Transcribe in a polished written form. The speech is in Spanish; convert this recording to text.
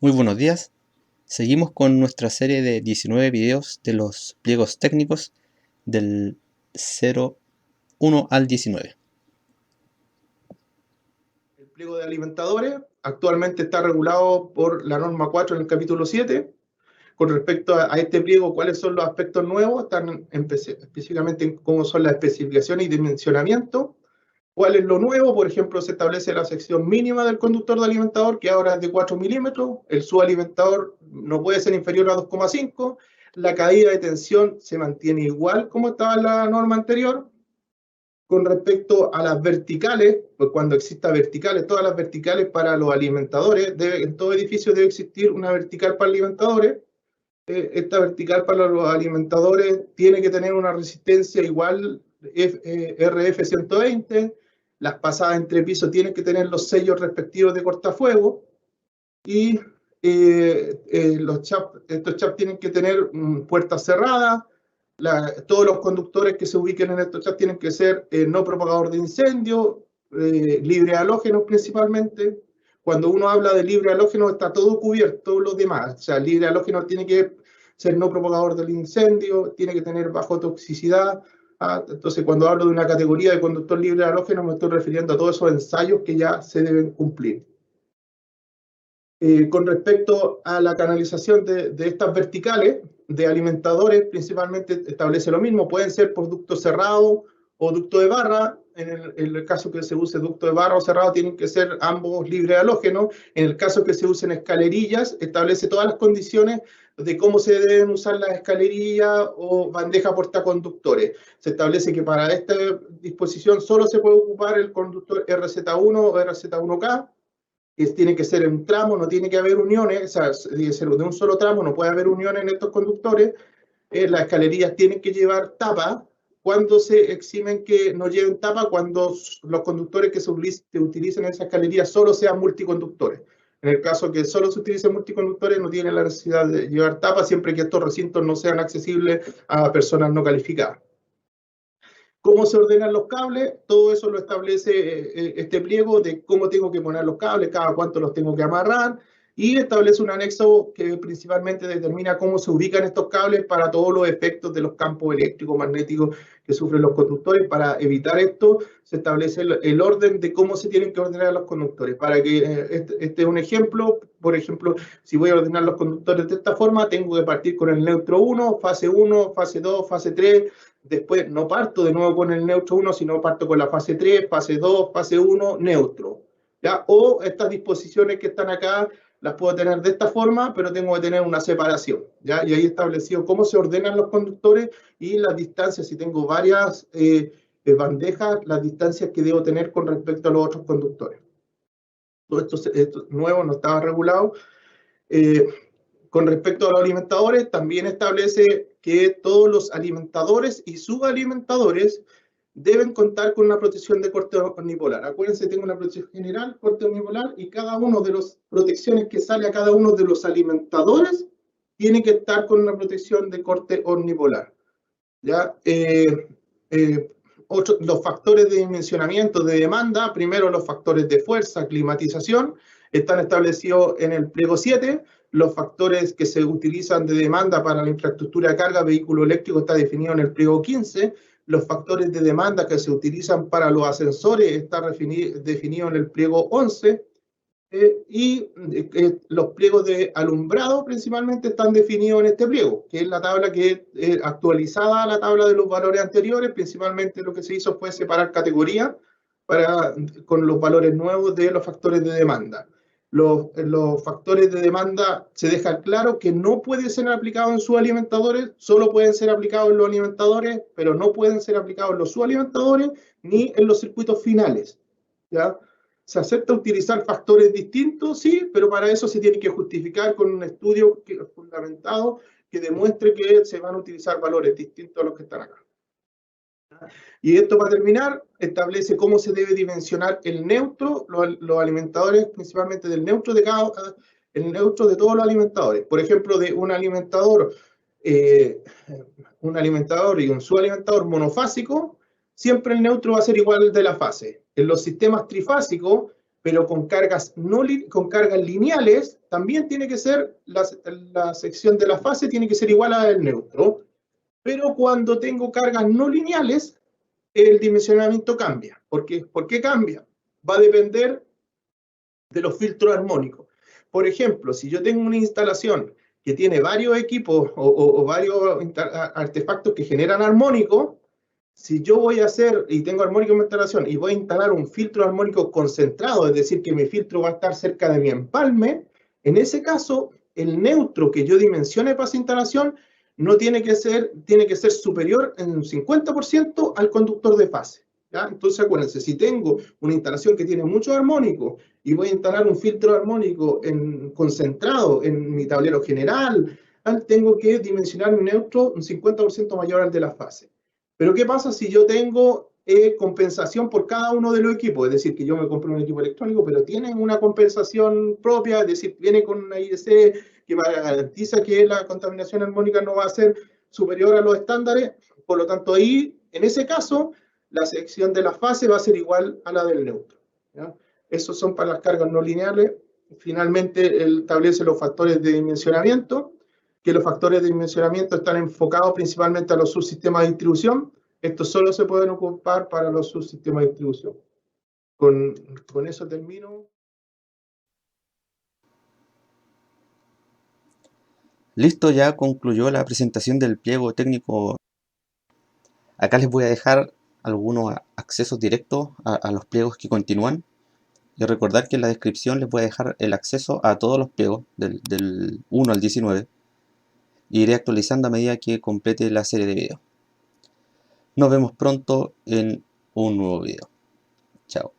Muy buenos días. Seguimos con nuestra serie de 19 videos de los pliegos técnicos del 01 al 19. El pliego de alimentadores actualmente está regulado por la norma 4 en el capítulo 7. Con respecto a este pliego, ¿cuáles son los aspectos nuevos? Están específicamente en cómo son las especificaciones y dimensionamiento. ¿Cuál es lo nuevo? Por ejemplo, se establece la sección mínima del conductor de alimentador, que ahora es de 4 milímetros. El subalimentador no puede ser inferior a 2,5. La caída de tensión se mantiene igual como estaba en la norma anterior. Con respecto a las verticales, pues cuando exista verticales, todas las verticales para los alimentadores, en todo edificio debe existir una vertical para alimentadores. Esta vertical para los alimentadores tiene que tener una resistencia igual RF 120, las pasadas entre pisos tienen que tener los sellos respectivos de cortafuego y estos chaps tienen que tener puertas cerradas. Todos los conductores que se ubiquen en estos chaps tienen que ser no propagador de incendio, libre de halógenos principalmente. Cuando uno habla de libre halógeno está todo cubierto, los demás. O sea, libre halógeno tiene que ser no propagador del incendio, tiene que tener bajo toxicidad. Entonces, cuando hablo de una categoría de conductor libre de halógeno, me estoy refiriendo a todos esos ensayos que ya se deben cumplir. Con respecto a la canalización de estas verticales de alimentadores, principalmente establece lo mismo, pueden ser por ducto cerrado o ducto de barra. En el caso que se use ducto de barra o cerrado, tienen que ser ambos libres de halógeno. En el caso que se usen escalerillas, establece todas las condiciones de cómo se deben usar las escalerillas o bandeja portaconductores. Se establece que para esta disposición solo se puede ocupar el conductor RZ1 o RZ1K. Tiene que ser en un tramo, no tiene que haber uniones, o sea, tiene que ser de un solo tramo, no puede haber uniones en estos conductores. Las escalerillas tienen que llevar tapa. Cuando se eximen que no lleven tapa, cuando los conductores que se utilicen en esa escalería solo sean multiconductores. En el caso que solo se utilicen multiconductores, no tienen la necesidad de llevar tapa, siempre que estos recintos no sean accesibles a personas no calificadas. ¿Cómo se ordenan los cables? Todo eso lo establece este pliego de cómo tengo que poner los cables, cada cuánto los tengo que amarrar, y establece un anexo que principalmente determina cómo se ubican estos cables para todos los efectos de los campos eléctricos, magnéticos que sufren los conductores. Para evitar esto, se establece el orden de cómo se tienen que ordenar los conductores. Para que este es un ejemplo, por ejemplo, si voy a ordenar los conductores de esta forma, tengo que partir con el neutro 1, fase 1, fase 2, fase 3, después no parto de nuevo con el neutro 1, sino parto con la fase 3, fase 2, fase 1, neutro. ¿Ya? O estas disposiciones que están acá las puedo tener de esta forma, pero tengo que tener una separación. ¿Ya? Y ahí establecido cómo se ordenan los conductores y las distancias. Si tengo varias bandejas, las distancias que debo tener con respecto a los otros conductores. Todo esto nuevo no estaba regulado. Con respecto a los alimentadores, también establece que todos los alimentadores y subalimentadores deben contar con una protección de corte omnipolar. Acuérdense, tengo una protección general, corte omnipolar, y cada uno de las protecciones que sale a cada uno de los alimentadores tiene que estar con una protección de corte omnipolar. ¿Ya? Los factores de dimensionamiento de demanda, primero los factores de fuerza, climatización, están establecidos en el pliego 7. Los factores que se utilizan de demanda para la infraestructura de carga vehículo eléctrico está definido en el pliego 15. Los factores de demanda que se utilizan para los ascensores está definido en el pliego 11. Y los pliegos de alumbrado principalmente están definidos en este pliego, que es la tabla que es actualizada a la tabla de los valores anteriores. Principalmente lo que se hizo fue separar categorías con los valores nuevos de los factores de demanda. Los factores de demanda se deja claro que no pueden ser aplicados en subalimentadores, solo pueden ser aplicados en los alimentadores, pero no pueden ser aplicados en los subalimentadores ni en los circuitos finales. ¿Ya? ¿Se acepta utilizar factores distintos? Sí, pero para eso se tiene que justificar con un estudio fundamentado que demuestre que se van a utilizar valores distintos a los que están acá. Y esto, para terminar, establece cómo se debe dimensionar el neutro, los alimentadores, principalmente del neutro el neutro de todos los alimentadores. Por ejemplo, de un alimentador y un subalimentador monofásico, siempre el neutro va a ser igual de la fase. En los sistemas trifásicos, pero con cargas, con cargas lineales, también tiene que ser, la sección de la fase tiene que ser igual a la del neutro, pero cuando tengo cargas no lineales, el dimensionamiento cambia. ¿Por qué cambia? Va a depender de los filtros armónicos. Por ejemplo, si yo tengo una instalación que tiene varios equipos o varios artefactos que generan armónicos, si yo voy a hacer, y tengo armónico en mi instalación, y voy a instalar un filtro armónico concentrado, es decir, que mi filtro va a estar cerca de mi empalme, en ese caso, el neutro que yo dimensione para esa instalación no tiene que ser superior en un 50% al conductor de fase. ¿Ya? Entonces, acuérdense, si tengo una instalación que tiene muchos armónicos y voy a instalar un filtro armónico concentrado en mi tablero general, tengo que dimensionar un neutro un 50% mayor al de la fase. Pero ¿qué pasa si yo tengo compensación por cada uno de los equipos? Es decir, que yo me compro un equipo electrónico, pero tienen una compensación propia, es decir, viene con una IEC que garantiza que la contaminación armónica no va a ser superior a los estándares. Por lo tanto, ahí, en ese caso, la sección de la fase va a ser igual a la del neutro. ¿Ya? Esos son para las cargas no lineales. Finalmente, él establece los factores de dimensionamiento, que los factores de dimensionamiento están enfocados principalmente a los subsistemas de distribución. Estos solo se pueden ocupar para los subsistemas de distribución. Con eso termino. Listo, ya concluyó la presentación del pliego técnico. Acá les voy a dejar algunos accesos directos a los pliegos que continúan. Y recordar que en la descripción les voy a dejar el acceso a todos los pliegos del 1 al 19. Y iré actualizando a medida que complete la serie de videos. Nos vemos pronto en un nuevo video. Chao.